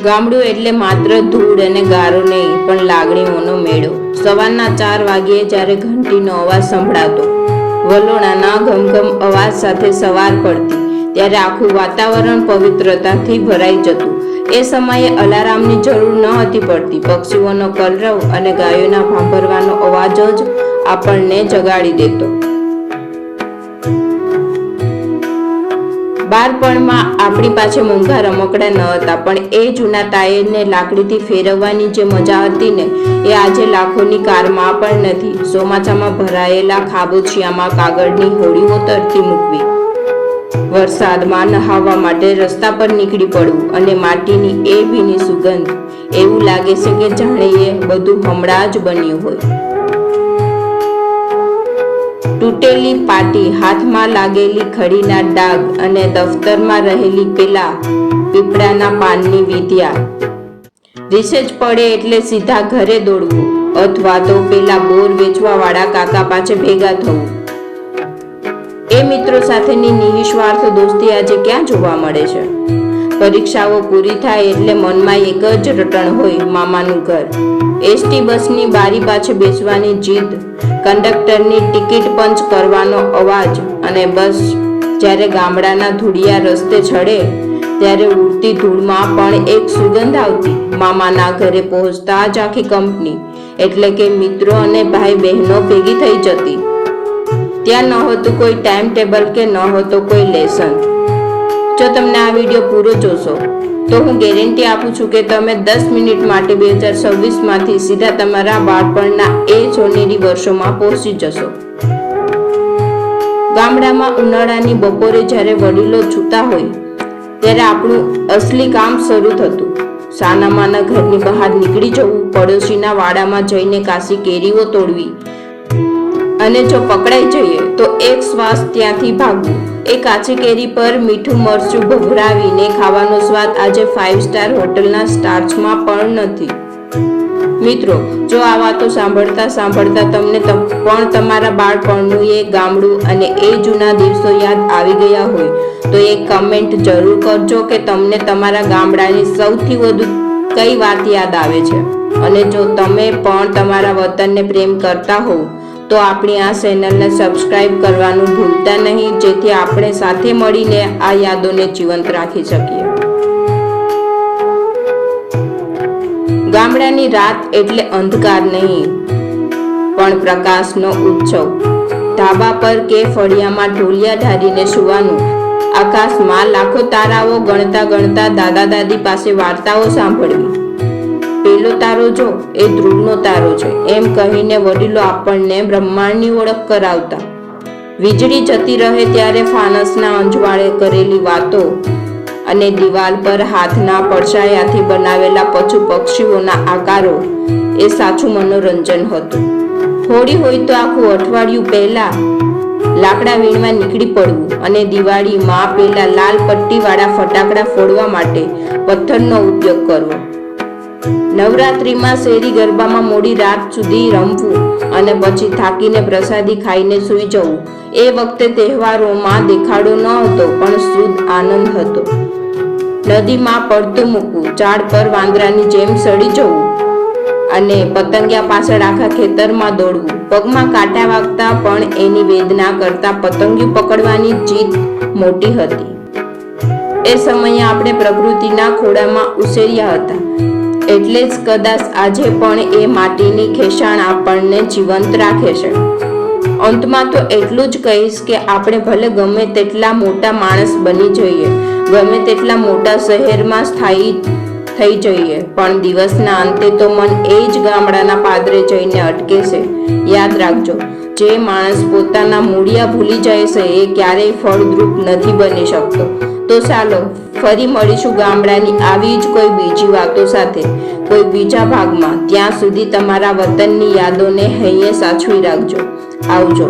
ગામડું એટલે માત્ર ધૂળ અને ગારો નહીં, પણ લાગણીઓનો મેળો. સવારના 4 વાગ્યે જ્યારે ઘંટીનો અવાજ સંભળાતો, વલોણાના ઘમઘમ અવાજ સાથે સવાર પડતી, ત્યારે આખું વાતાવરણ પવિત્રતાથી ભરાઈ જતું. એ સમયે અલાર્મની જરૂર ન હતી પડતી. પક્ષીઓનો કલરવ અને ગાયોના ભાંભરવાનો અવાજ જ આપણને જગાડી દેતો. બાળપણમાં આપણી પાસે મોંઘા રમકડા ન હતા, પણ એ જૂના ટાયરને લાકડીથી ફેરવવાની જે મજા હતી ને, એ આજે લાખોની કારમાં પણ નથી. ચોમાસામાં ભરાયેલા ખાબોચિયામાં કાગળની હોડીઓ તરતી મૂકવી, વરસાદમાં નહાવા માટે રસ્તા પર નીકળી પડવું, અને માટીની એ ભીની સુગંધ, એવું લાગે છે કે જાણે એ બધું હમણાં જ બન્યું હોય. તૂટેલી પાટી, હાથમાં લાગેલી ખડીના ડાઘ અને દફતરમાં રહેલી પેલા પીપળાના પાનની વિદ્યા. રિસેસ પડે એટલે સીધા ઘરે દોડવું, અથવા તો પેલા બોર વેચવા વાળા કાકા પાસે ભેગા થવું. એ મિત્રો સાથેની નિસ્વાર્થ દોસ્તી આજે ક્યાં જોવા મળે છે? પરીક્ષાઓ પૂરી થાય એટલે મનમાં એક જ રટણ હોય, મામાનું ઘર. એસટી બસની બારી પાસે બેસવાની જીદ, કંડક્ટરની ટિકિટ પંચ કરવાનો અવાજ, અને બસ જ્યારે ગામડાના ધૂળિયા રસ્તે ચડે ત્યારે ઉડતી ધૂળમાં પણ એક સુગંધ આવતી. મામાના ઘરે પહોંચતા જ આખી કંપની, એટલે કે મિત્રો અને ભાઈ બહેનો ભેગી થઈ જતી. ત્યાં નહોતું કોઈ ટાઈમ ટેબલ કે નહોતો કોઈ લેસન. જો તમને આ વિડીયો પૂરો જોશો તો હું ગેરંટી આપું છું કે તમે 10 મિનિટ માટે 2026 માંથી સીધા તમારા બાળપણના એ સોનેરી વર્ષોમાં પહોંચી જશો. ગામડામાં ઉનાળાની બપોરે જ્યારે વડીલો સૂતા હોય ત્યારે આપણું અસલી કામ શરૂ થતું. સાનામાના ઘરની બહાર નીકળી જવું, પડોશીના વાડામાં જઈને કાશી કેરીઓ તોડવી, અને જો પકડાઈ જઈએ તો એક શ્વાસ ત્યાંથી ભાગવું. એ કાચી કેરી પર મીઠું મરચું ભભરાવીને ખાવાનો સ્વાદ આજે 5 સ્ટાર હોટલના સ્ટાર્ચમાં પણ નથી. મિત્રો, જો આ વાતો સાંભળતા સાંભળતા તમને પણ તમારા બાળપણનું એ ગામડું અને એ જૂના દિવસો યાદ આવી ગયા હોય તો એક કમેન્ટ જરૂર કરજો કે તમને તમારા ગામડાની સૌથી વધુ કઈ વાત યાદ આવે છે. અને જો તમે પણ તમારા વતનને પ્રેમ કરતા હોવ તો આપણી આ ચેનલને સબસ્ક્રાઇબ કરવાનું ભૂલતા નહીં, જેથી આપણે સાથે મળીને આ યાદોને જીવંત રાખી શકીએ. ગામડાની રાત એટલે અંધકાર નહીં, પણ પ્રકાશનો ઉત્સવ. ધાબા પર કે ફળિયામાં ઢોલિયા ઢારીને સૂવાનું, આકાશમાં લાખો તારાઓ ગણતા ગણતા દાદા દાદી પાસે વાર્તાઓ સાંભળવી. પેલો તારો જો, એ ધ્રુવનો તારો છે, એમ કહીને વડીલો આપણને બ્રહ્માંડની ઓળખ કરાવતા. વીજળી જતી રહે ત્યારે ફાનસના અંજવાળે કરેલી વાતો, અને દિવાલ પર હાથના પડછાયાથી બનાવેલા પશુ પક્ષીઓના આકારો, એ સાચું મનોરંજન હતું. હોળી હોય તો આખું અઠવાડિયું પહેલા લાકડા વીણવા નીકળી પડવું, અને દિવાળીમાં પેલા લાલ પટ્ટીવાળા ફટાકડા ફોડવા માટે પથ્થરનો ઉપયોગ કરવો. નવરાત્રીમાં શેરી ગરબામાં મોડી રાત સુધી રમવું, અને પછી થાકીને પ્રસાદી ખાઈને સૂઈ જવું. એ વખતે તહેવારોમાં દેખાડો ન હતો, પણ શુદ્ધ આનંદ હતો. નદીમાં પડતું મૂકવું, ઝાડ પર વાંદરાની જેમ સડી જવું, અને પતંગિયા પાછળ આખા ખેતરમાં દોડવું. પગમાં કાંટા વાગતા પણ એની વેદના કરતા પતંગિયું પકડવાની જીદ મોટી હતી. એ સમયે આપણે પ્રકૃતિના ખોળામાં ઉછર્યા હતા, એટલે જ કદાચ આજે પણ એ માટીની ખેંચાણ આપણને જીવંત રાખે છે. અંતમાં તો એટલું જ કહીશ કે આપણે ભલે ગમે તેટલા મોટા માણસ બની જઈએ, ગમે તેટલા મોટા શહેરમાં સ્થાયી થઈ જઈએ, પણ દિવસના અંતે તો મન એ જ ગામડાના પાદરે જઈને અટકે છે. યાદ રાખજો, જે માણસ પોતાના મૂળિયા ભૂલી જાય છે એ ક્યારેય ફળદ્રુપ નથી બની શકતો. તો ચાલો ફરી મળીશું ગામડાની આવી જ કોઈ બીજી વાતો સાથે કોઈ બીજા ભાગમાં. ત્યાં સુધી તમારા વતનની યાદોને હૈયે સાચવી રાખજો. આવજો.